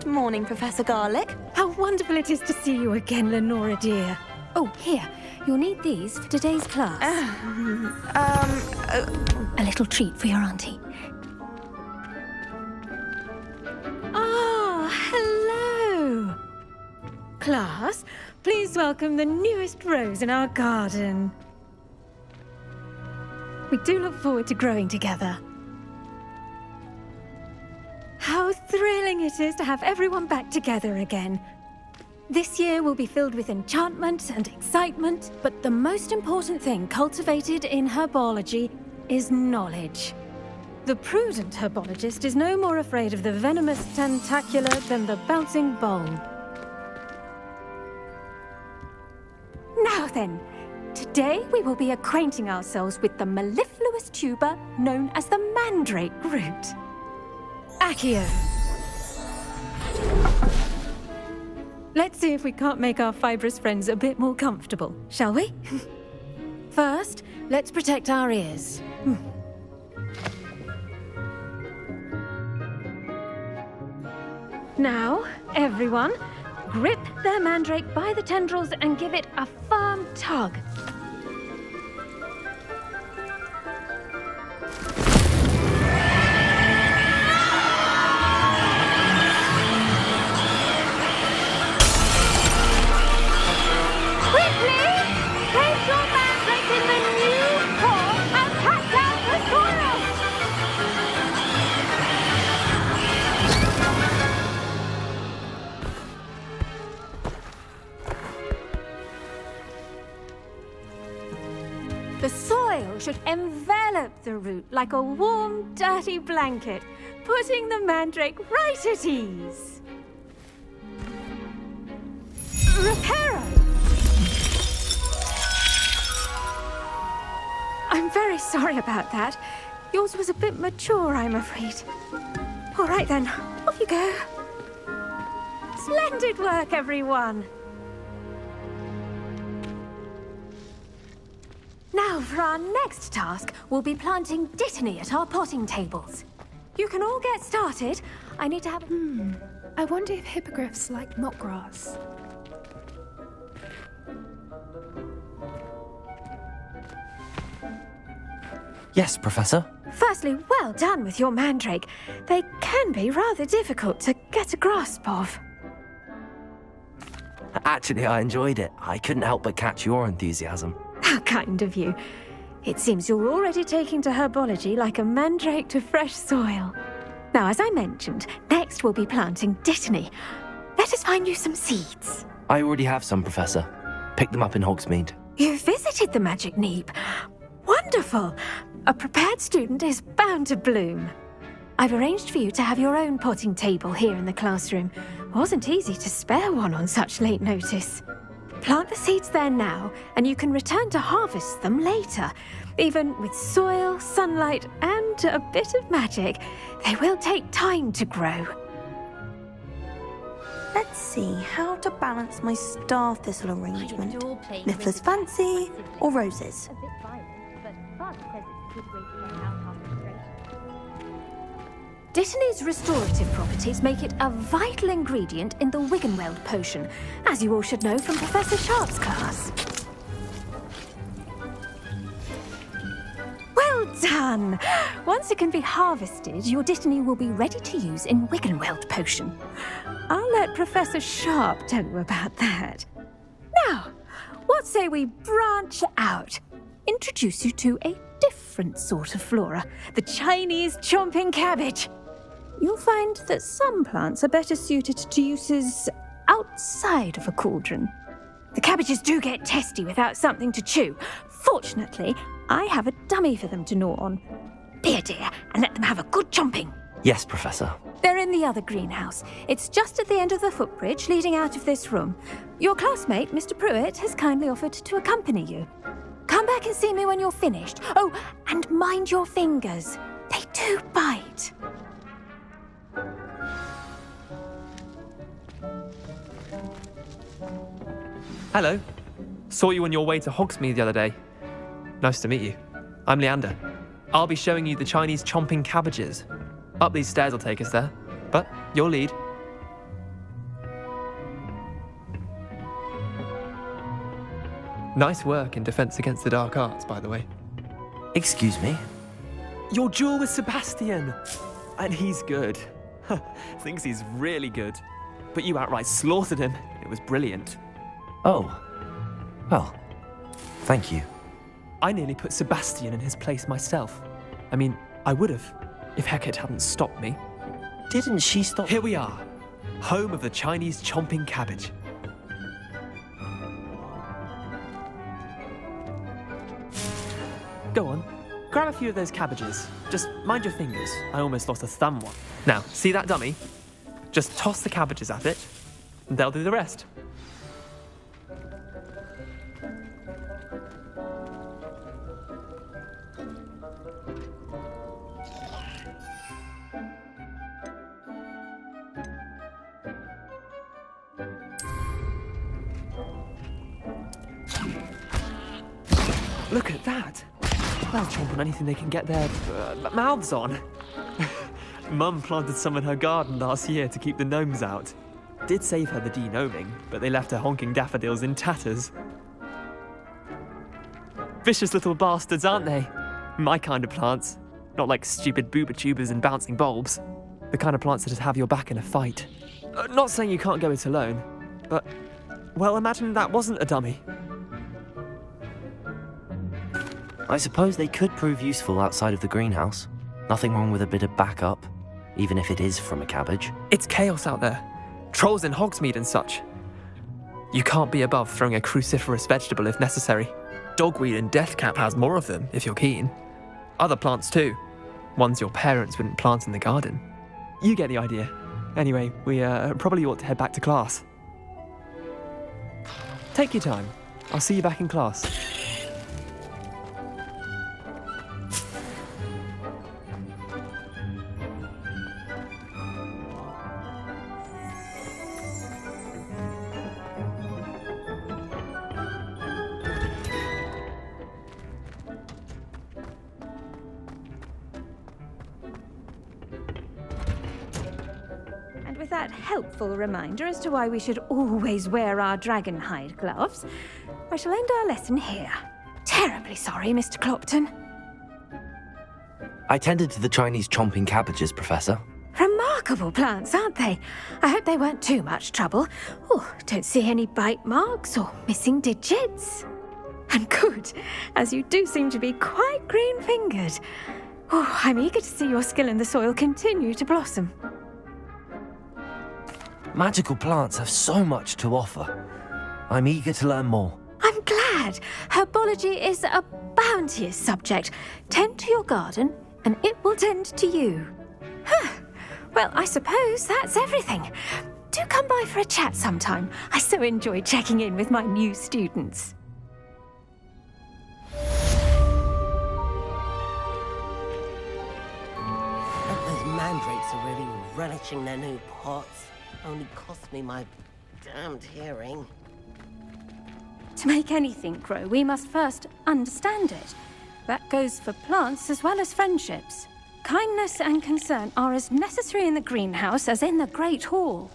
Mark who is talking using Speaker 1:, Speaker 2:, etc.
Speaker 1: Good morning, Professor Garlick.
Speaker 2: How wonderful it is to see you again, Lenora dear. Oh, here. You'll need these for today's class. A little treat for your auntie. Ah, hello. Class, please welcome the newest rose in our garden. We do look forward to growing together. How thrilling it is to have everyone back together again. This year will be filled with enchantment and excitement, but the most important thing cultivated in herbology is knowledge. The prudent herbologist is no more afraid of the venomous tentacula than the bouncing bulb. Now then, today we will be acquainting ourselves with the mellifluous tuber known as the mandrake root. Accio. Let's see if we can't make our fibrous friends a bit more comfortable, shall we? First, let's protect our ears. Now, everyone, grip their mandrake by the tendrils and give it a firm tug. The soil should envelop the root like a warm, dirty blanket, putting the mandrake right at ease. Reparo! I'm very sorry about that. Yours was a bit mature, I'm afraid. All right then, off you go. Splendid work, everyone! Now, for our next task, we'll be planting dittany at our potting tables. You can all get started. I need to have...
Speaker 3: I wonder if hippogriffs like knotgrass.
Speaker 4: Yes, Professor.
Speaker 2: Firstly, well done with your mandrake. They can be rather difficult to get a grasp of.
Speaker 4: Actually, I enjoyed it. I couldn't help but catch your enthusiasm.
Speaker 2: How kind of you. It seems you're already taking to herbology like a mandrake to fresh soil. Now, as I mentioned, next we'll be planting dittany. Let us find you some seeds.
Speaker 4: I already have some, Professor. Picked them up in Hogsmeade.
Speaker 2: You visited the Magic Neep. Wonderful! A prepared student is bound to bloom. I've arranged for you to have your own potting table here in the classroom. Wasn't easy to spare one on such late notice. Plant the seeds there now, and you can return to harvest them later. Even with soil, sunlight, and a bit of magic, they will take time to grow.
Speaker 1: Let's see how to balance my star thistle arrangement. Niffler's fancy or roses?
Speaker 2: Dittany's restorative properties make it a vital ingredient in the Wiggenweld potion, as you all should know from Professor Sharp's class. Well done! Once it can be harvested, your dittany will be ready to use in Wiggenweld potion. I'll let Professor Sharp tell you about that. Now, what say we branch out? Introduce you to a different sort of flora, the Chinese chomping cabbage. You'll find that some plants are better suited to uses outside of a cauldron. The cabbages do get testy without something to chew. Fortunately, I have a dummy for them to gnaw on. Be a dear and let them have a good chomping.
Speaker 4: Yes, Professor.
Speaker 2: They're in the other greenhouse. It's just at the end of the footbridge leading out of this room. Your classmate, Mr. Pruitt, has kindly offered to accompany you. Come back and see me when you're finished. Oh, and mind your fingers. They do bite.
Speaker 5: Hello. Saw you on your way to Hogsmeade the other day. Nice to meet you. I'm Leander. I'll be showing you the Chinese chomping cabbages. Up these stairs will take us there, but you'll lead. Nice work in Defense Against the Dark Arts, by the way.
Speaker 4: Excuse me?
Speaker 5: Your duel with Sebastian! And he's good. Thinks he's really good. But you outright slaughtered him. It was brilliant.
Speaker 4: Oh. Well, thank you.
Speaker 5: I nearly put Sebastian in his place myself. I mean, I would have, if Hecate hadn't stopped me.
Speaker 4: Didn't she stop?
Speaker 5: Here we are, home of the Chinese chomping cabbage. Go on, grab a few of those cabbages. Just mind your fingers. I almost lost a thumb one. Now, see that dummy? Just toss the cabbages at it, and they'll do the rest. Look at that! They'll chomp on anything they can get their mouths on. Mum planted some in her garden last year to keep the gnomes out. Did save her the de-gnoming, but they left her honking daffodils in tatters. Vicious little bastards, aren't they? My kind of plants. Not like stupid booba tubers and bouncing bulbs. The kind of plants that just have your back in a fight. Not saying you can't go it alone, but, well, imagine that wasn't a dummy.
Speaker 4: I suppose they could prove useful outside of the greenhouse. Nothing wrong with a bit of backup, even if it is from a cabbage.
Speaker 5: It's chaos out there. Trolls in Hogsmeade and such. You can't be above throwing a cruciferous vegetable if necessary. Dogweed and deathcap has more of them, if you're keen. Other plants too. Ones your parents wouldn't plant in the garden. You get the idea. Anyway, we probably ought to head back to class. Take your time. I'll see you back in class.
Speaker 2: With that helpful reminder as to why we should always wear our dragon hide gloves, I shall end our lesson here. Terribly sorry, Mr. Clopton.
Speaker 4: I tended to the Chinese chomping cabbages, Professor.
Speaker 2: Remarkable plants, aren't they? I hope they weren't too much trouble. Oh, don't see any bite marks or missing digits. And good, as you do seem to be quite green-fingered. Oh, I'm eager to see your skill in the soil continue to blossom.
Speaker 4: Magical plants have so much to offer. I'm eager to learn more.
Speaker 2: I'm glad. Herbology is a bounteous subject. Tend to your garden, and it will tend to you. Well, I suppose that's everything. Do come by for a chat sometime. I so enjoy checking in with my new students.
Speaker 6: Those mandrakes are really relishing their new pots. Only cost me my damned hearing.
Speaker 2: To make anything grow, we must first understand it. That goes for plants as well as friendships. Kindness and concern are as necessary in the greenhouse as in the Great Hall.